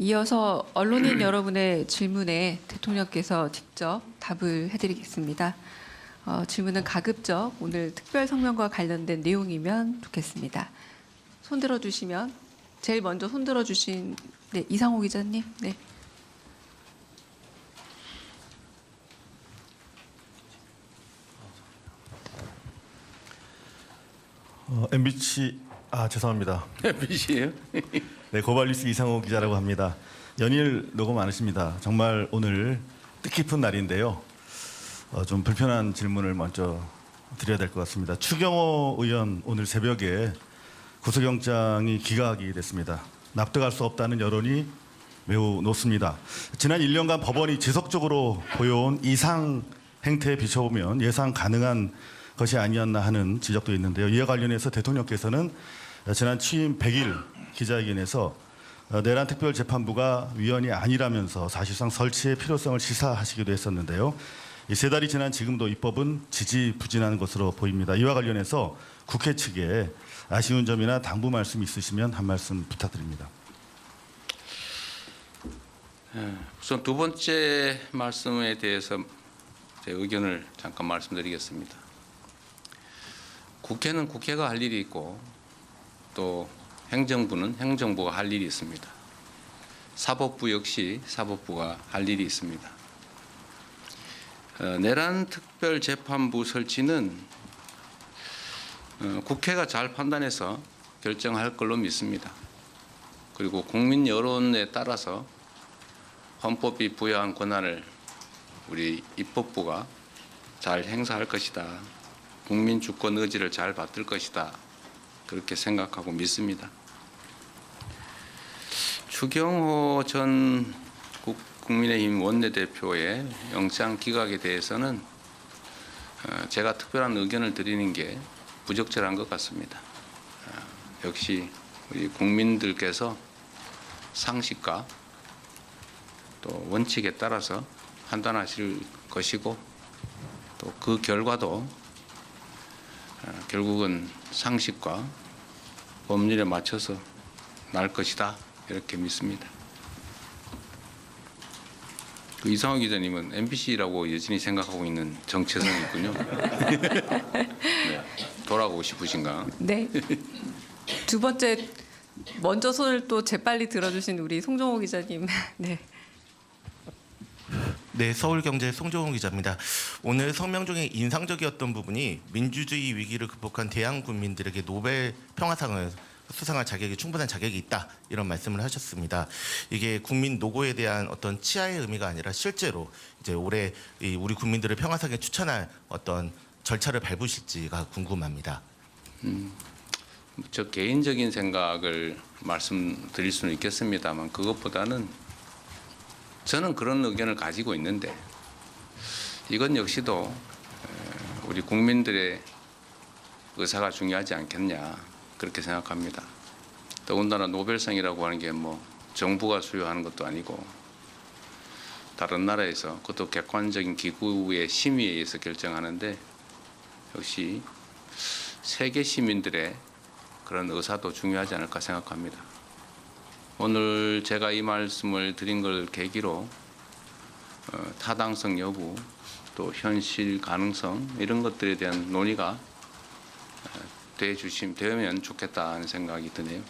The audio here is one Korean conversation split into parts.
이어서 언론인 여러분의 질문에 대통령께서 직접 답을 해드리겠습니다. 질문은 가급적 오늘 특별 성명과 관련된 내용이면 좋겠습니다. 손 들어주시면 제일 먼저 손 들어주신 이상호 기자님. 네. MBC 죄송합니다. MBC예요? 네, 고발뉴스 이상호 기자라고 합니다. 연일 녹음 많으십니다. 정말 오늘 뜻깊은 날인데요. 좀 불편한 질문을 먼저 드려야 될 것 같습니다. 추경호 의원 오늘 새벽에 구속영장이 기각이 됐습니다. 납득할 수 없다는 여론이 매우 높습니다. 지난 1년간 법원이 지속적으로 보여온 이상 행태에 비춰보면 예상 가능한 것이 아니었나 하는 지적도 있는데요. 이와 관련해서 대통령께서는 지난 취임 100일 기자회견에서 내란 특별재판부가 위헌이 아니라면서 사실상 설치의 필요성을 시사하시기도 했었는데요. 이 세 달이 지난 지금도 입법은 지지부진한 것으로 보입니다. 이와 관련해서 국회 측에 아쉬운 점이나 당부 말씀 있으시면 한 말씀 부탁드립니다. 우선 두 번째 말씀에 대해서 제 의견을 잠깐 말씀드리겠습니다. 국회는 국회가 할 일이 있고 또 행정부는 행정부가 할 일이 있습니다. 사법부 역시 사법부가 할 일이 있습니다. 내란 특별재판부 설치는 국회가 잘 판단해서 결정할 걸로 믿습니다. 그리고 국민 여론에 따라서 헌법이 부여한 권한을 우리 입법부가 잘 행사할 것이다. 국민 주권 의지를 잘 받들 것이다. 그렇게 생각하고 믿습니다. 추경호 전 국민의힘 원내대표의 영장 기각에 대해서는 제가 특별한 의견을 드리는 게 부적절한 것 같습니다. 역시 우리 국민들께서 상식과 또 원칙에 따라서 판단하실 것이고 또 그 결과도 결국은 상식과 법률에 맞춰서 날 것이다 이렇게 믿습니다. 그 이상호 기자님은 MBC라고 여전히 생각하고 있는 정체성이 있군요. 네. 돌아가고 싶으신가? 네. 두 번째 먼저 손을 또 재빨리 들어주신 우리 송정호 기자님. 네. 네, 서울경제 송정훈 기자입니다. 오늘 성명 중에 인상적이었던 부분이 민주주의 위기를 극복한 대한 국민들에게 노벨 평화상을 수상할 자격이 충분한 자격이 있다 이런 말씀을 하셨습니다. 이게 국민 노고에 대한 어떤 치하의 의미가 아니라 실제로 이제 올해 우리 국민들을 평화상에 추천할 어떤 절차를 밟으실지가 궁금합니다. 저 개인적인 생각을 말씀드릴 수는 있겠습니다만 그것보다는 저는 그런 의견을 가지고 있는데 이건 역시도 우리 국민들의 의사가 중요하지 않겠냐 그렇게 생각합니다. 더군다나 노벨상이라고 하는 게 뭐 정부가 수여하는 것도 아니고 다른 나라에서 그것도 객관적인 기구의 심의에 의해서 결정하는데 역시 세계 시민들의 그런 의사도 중요하지 않을까 생각합니다. 오늘 제가 이 말씀을 드린 걸 계기로 타당성 여부 또 현실 가능성 이런 것들에 대한 논의가 되면 좋겠다는 생각이 드네요.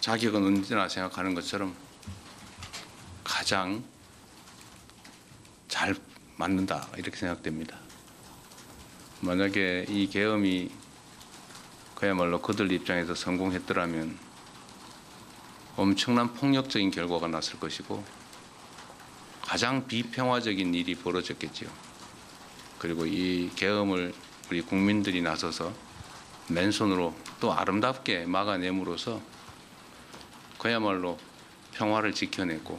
자격은 언제나 생각하는 것처럼 가장 잘 맞는다 이렇게 생각됩니다. 만약에 이 계엄이 그야말로 그들 입장에서 성공했더라면 엄청난 폭력적인 결과가 났을 것이고 가장 비평화적인 일이 벌어졌겠지요. 그리고 이 계엄을 우리 국민들이 나서서 맨손으로 또 아름답게 막아냄으로써 그야말로 평화를 지켜냈고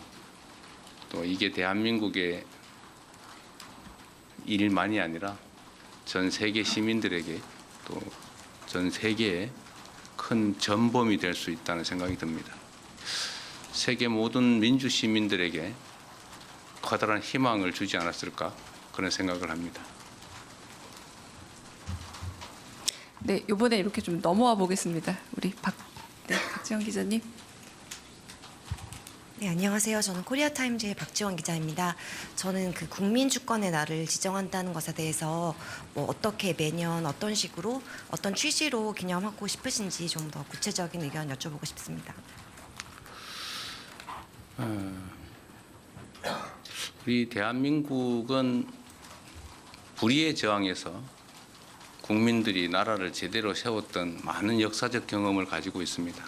또 이게 대한민국의 일만이 아니라 전 세계 시민들에게 또 전 세계에 큰 전범이 될 수 있다는 생각이 듭니다. 세계 모든 민주 시민들에게 커다란 희망을 주지 않았을까 그런 생각을 합니다. 네, 이번에 이렇게 좀 넘어와 보겠습니다. 우리 박지영 기자님. 네, 안녕하세요. 저는 코리아타임즈의 박지원 기자입니다. 저는 그 국민 주권의 날을 지정한다는 것에 대해서 뭐 어떻게 매년 어떤 식으로 어떤 취지로 기념하고 싶으신지 좀 더 구체적인 의견 여쭤보고 싶습니다. 우리 대한민국은 불의의 저항에서 국민들이 나라를 제대로 세웠던 많은 역사적 경험을 가지고 있습니다.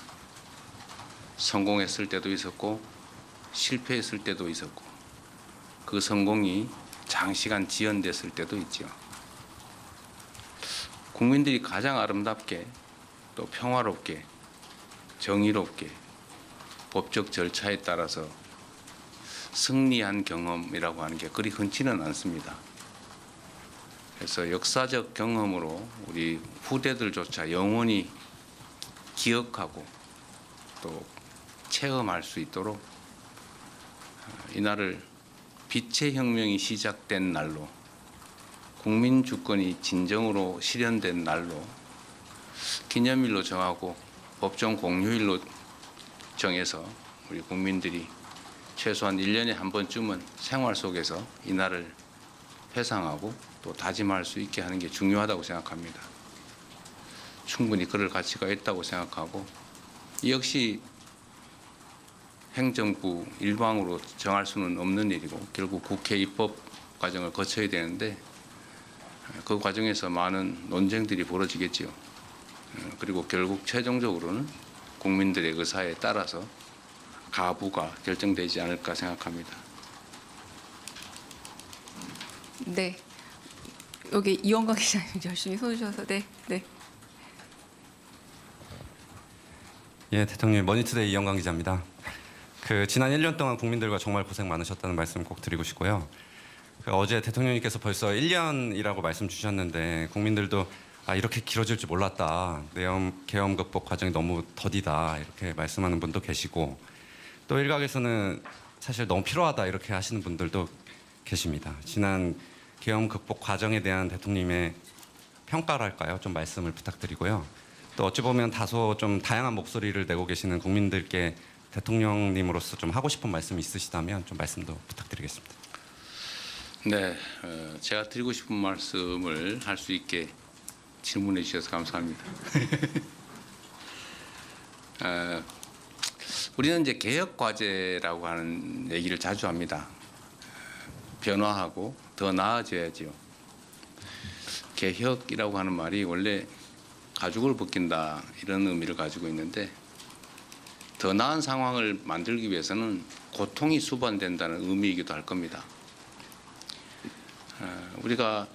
성공했을 때도 있었고 실패했을 때도 있었고 그 성공이 장시간 지연됐을 때도 있죠. 국민들이 가장 아름답게 또 평화롭게 정의롭게 법적 절차에 따라서 승리한 경험이라고 하는 게 그리 흔치는 않습니다. 그래서 역사적 경험으로 우리 후대들조차 영원히 기억하고 또 체험할 수 있도록 이날을 빛의 혁명이 시작된 날로 국민 주권이 진정으로 실현된 날로 기념일로 정하고 법정 공휴일로 정해서 우리 국민들이 최소한 1년에 한 번쯤은 생활 속에서 이날을 회상하고 또 다짐할 수 있게 하는 게 중요하다고 생각합니다. 충분히 그럴 가치가 있다고 생각하고 이 역시 행정부 일방으로 정할 수는 없는 일이고 결국 국회 입법 과정을 거쳐야 되는데 그 과정에서 많은 논쟁들이 벌어지겠지요. 그리고 결국 최종적으로는 국민들의 의사에 따라서 가부가 결정되지 않을까 생각합니다. 네. 여기 이원광 기자님 열심히 손 주셔서 네. 예, 대통령 머니투데이 이영광 기자입니다. 지난 1년 동안 국민들과 정말 고생 많으셨다는 말씀 꼭 드리고 싶고요. 어제 대통령님께서 벌써 1년이라고 말씀 주셨는데 국민들도 이렇게 길어질 줄 몰랐다. 계엄 극복 과정이 너무 더디다. 이렇게 말씀하는 분도 계시고 또 일각에서는 사실 너무 필요하다 이렇게 하시는 분들도 계십니다. 지난 계엄 극복 과정에 대한 대통령님의 평가랄까요? 좀 말씀을 부탁드리고요. 또 어찌 보면 다소 좀 다양한 목소리를 내고 계시는 국민들께 대통령님으로서 좀 하고 싶은 말씀이 있으시다면 좀 말씀도 부탁드리겠습니다. 네, 제가 드리고 싶은 말씀을 할 수 있게 질문해 주셔서 감사합니다. 우리는 이제 개혁 과제라고 하는 얘기를 자주 합니다. 변화하고 더 나아져야지요. 개혁이라고 하는 말이 원래 가죽을 벗긴다 이런 의미를 가지고 있는데 더 나은 상황을 만들기 위해서는 고통이 수반된다는 의미이기도 할 겁니다. 우리가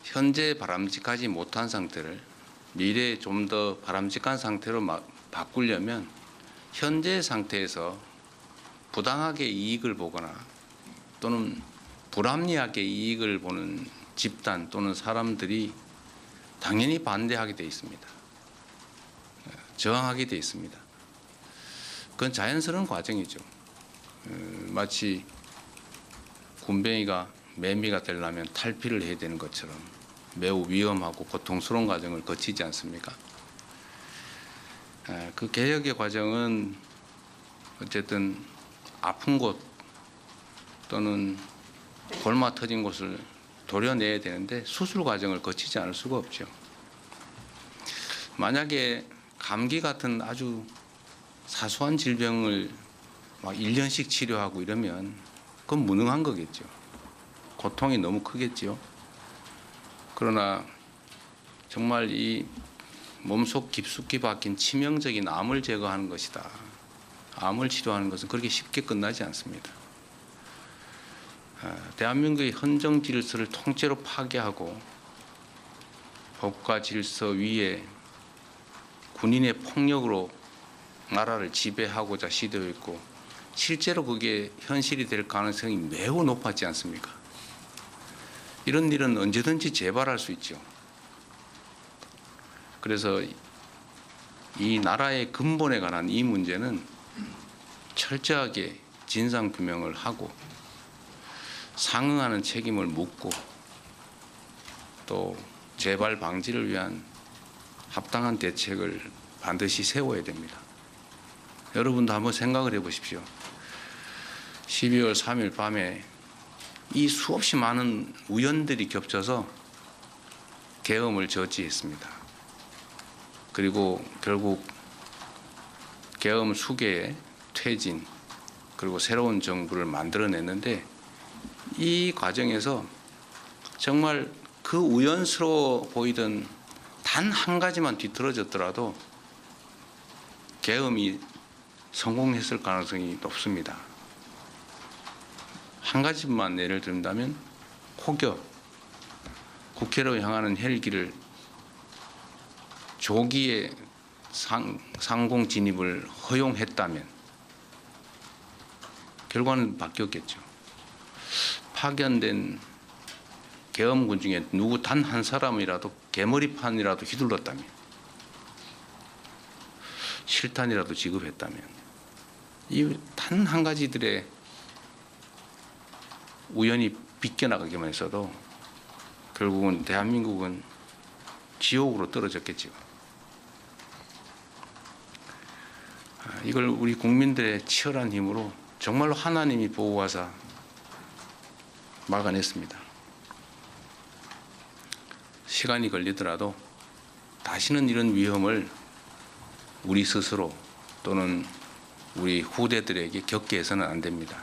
현재 바람직하지 못한 상태를 미래에 좀 더 바람직한 상태로 바꾸려면 현재 상태에서 부당하게 이익을 보거나 또는 불합리하게 이익을 보는 집단 또는 사람들이 당연히 반대하게 돼 있습니다. 저항하게 돼 있습니다. 그건 자연스러운 과정이죠. 마치 굼벵이가 매미가 되려면 탈피를 해야 되는 것처럼 매우 위험하고 고통스러운 과정을 거치지 않습니까? 그 개혁의 과정은 어쨌든 아픈 곳 또는 골마 터진 곳을 도려내야 되는데 수술 과정을 거치지 않을 수가 없죠. 만약에 감기 같은 아주 사소한 질병을 막 1년씩 치료하고 이러면 그건 무능한 거겠죠. 고통이 너무 크겠죠. 그러나 정말 이 몸속 깊숙이 박힌 치명적인 암을 제거하는 것이다. 암을 치료하는 것은 그렇게 쉽게 끝나지 않습니다. 대한민국의 헌정 질서를 통째로 파괴하고 법과 질서 위에 군인의 폭력으로 나라를 지배하고자 시도했고 실제로 그게 현실이 될 가능성이 매우 높았지 않습니까? 이런 일은 언제든지 재발할 수 있죠. 그래서 이 나라의 근본에 관한 이 문제는 철저하게 진상규명을 하고 상응하는 책임을 묻고 또 재발 방지를 위한 합당한 대책을 반드시 세워야 됩니다. 여러분도 한번 생각을 해보십시오. 12월 3일 밤에 이 수없이 많은 우연들이 겹쳐서 계엄을 저지했습니다. 그리고 결국 계엄 수계의 퇴진 그리고 새로운 정부를 만들어냈는데 이 과정에서 정말 그 우연스러워 보이던 단 한 가지만 뒤틀어졌더라도 계엄이 성공했을 가능성이 높습니다. 한 가지만 예를 든다면 혹여 국회로 향하는 헬기를 조기에 상공 진입을 허용했다면 결과는 바뀌었겠죠. 파견된 계엄군 중에 누구 단 한 사람이라도 개머리판이라도 휘둘렀다면 실탄이라도 지급했다면 이 단 한 가지들의 우연히 비껴나가기만 했어도 결국은 대한민국은 지옥으로 떨어졌겠죠. 이걸 우리 국민들의 치열한 힘으로 정말로 하나님이 보호하사 막아냈습니다. 시간이 걸리더라도 다시는 이런 위험을 우리 스스로 또는 우리 후대들에게 겪게 해서는 안 됩니다.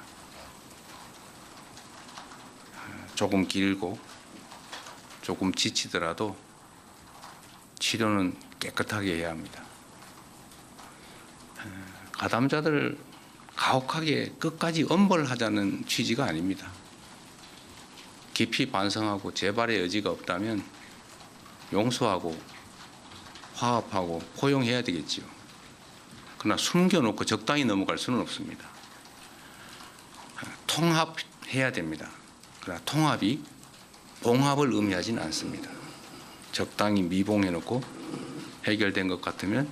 조금 길고 조금 지치더라도 치료는 깨끗하게 해야 합니다. 가담자들 가혹하게 끝까지 엄벌하자는 취지가 아닙니다. 깊이 반성하고 재발의 여지가 없다면 용서하고 화합하고 포용해야 되겠지요. 그러나 숨겨놓고 적당히 넘어갈 수는 없습니다. 통합해야 됩니다. 그러나 통합이 봉합을 의미하지는 않습니다. 적당히 미봉해놓고 해결된 것 같으면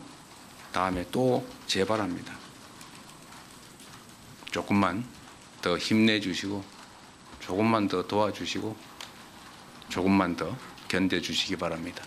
다음에 또 재발합니다. 조금만 더 힘내주시고 조금만 더 도와주시고 조금만 더 견뎌주시기 바랍니다.